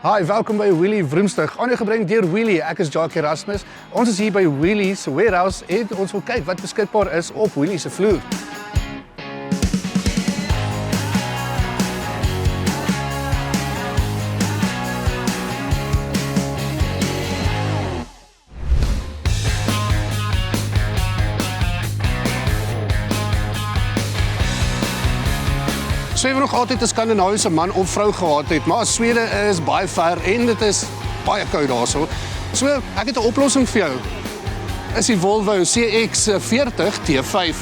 Hi, welkom by Wheelie Vroomstig. Aangebring deur Wheelie. Ek is Jackie Erasmus. Ons is hier by Wheelie se warehouse en ons wil kyk wat beskikbaar is op Wheelie se vloer. Swede nog altyd 'n Skandinawiese man of vrou gehad het, maar Swede is baie ver en dit is baie koud daarso. So, ek het 'n oplossing vir jou. Is die Volvo CX-40 T5.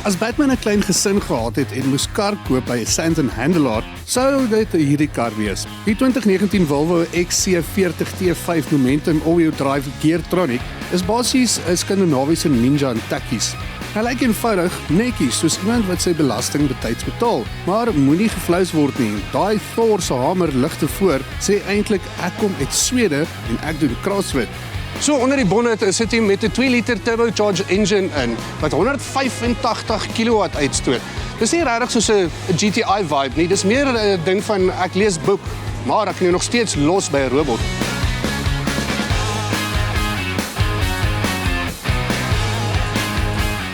As Batman 'n klein gesin gehad het en moes kar koop by 'n Sands & Handelaar, sou dit hierdie kar wees. Die 2019 Volvo XC40 T5 Momentum All-Wheel Drive Geartronic is basies 'n Skandinawiese ninja in takkies. Hy lyk eenvoudig, netjies, soos iemand wat sy belasting betyds betaal. Maar moenie geflous word nie. Daai Thor se hamer ligte voor sê eintlik ek kom uit Swede en ek doen CrossFit. So onder die bonnet sit hy met 'n 2 liter turbocharged engine in wat 185 kW uitstoot. Dis nie regtig soos 'n GTI vibe nie. Dis meer 'n ding van ek lees boek, maar ek kan jou nog steeds los by 'n robot.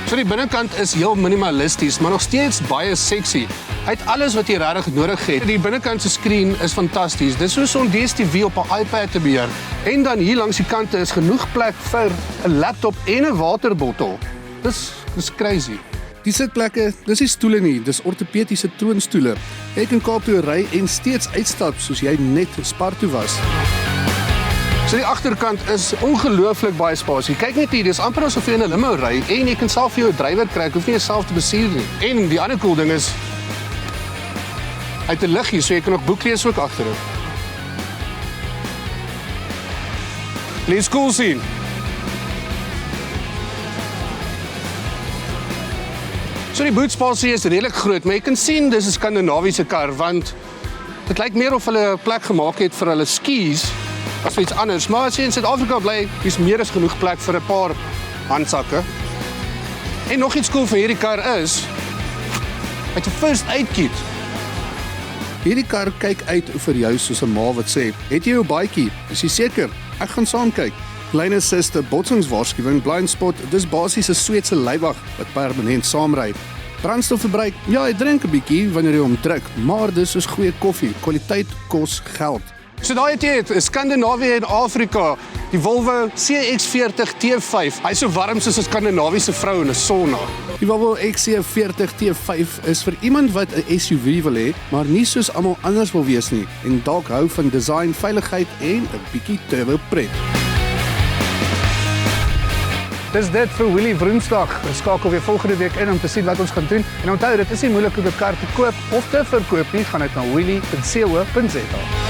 So die binnekant is heel minimalisties, maar nog steeds baie sexy. Hy het alles wat jy regtig nodig het. Die binnekant se skerm is fantasties. Dis soos om DStv op 'n iPad te beheer. En dan hier langs die kante is genoeg plek vir 'n laptop en 'n waterbottel. Dis crazy. Die sitplekke, dis nie stoele nie, dis ortopediese troonstoele. Jy kan Kaap toe ry en steeds uitstap soos jy net Spar toe was. So die agterkant is ongelooflik baie spasie. Kyk net hier, dis amper asof jy in 'n limo ry en jy kan self vir jou 'n drywer kry, hoef nie jouself te bestuur nie. En die ander cool ding is hy het 'n lig hier, so jy kan nog boek lees ook agterop. Let's cool sien. So die bootsspasie is redelik groot, maar jy kan sien dis 'n Skandinawiese kar want dit lyk meer of hulle 'n plek gemaak het vir hulle skis as iets anders, maar as jy in Suid-Afrika bly, is meer as genoeg plek vir 'n paar handsakke. En nog iets cool van hierdie kar is, hy het 'n first aid kit. Hierdie kar kyk uit vir jou soos 'n ma wat sê, het jy jou baadjie? Is jy seker? Ek gaan saam kyk. Klein assiste, botsingswaarskuwing, blind spot, dis basies 'n Sweedse leiwag wat permanent saamry. Brandstofverbruik, ja, hy drink 'n bietjie wanneer jy hom druk, maar dis soos goeie koffie, kwaliteit kos geld. So daai het jy dit, Skandinawië en Afrika, die Volvo CX40 T5. Hy's so warm soos 'n Skandinawiese vrou in 'n sauna. Die Volvo XC40 T5 is vir iemand wat 'n SUV wil hê, maar nie soos almal anders wil wees nie en dalk hou van design, veiligheid en 'n bietjie turbo pret. Dis dit vir Wheelie Vroomstig. Ons skakel weer volgende week in om te sien wat ons gaan doen. En onthou, dit is nie moeilik om 'n kar te koop of te verkoop nie. Gaan uit na wheelie.co.za.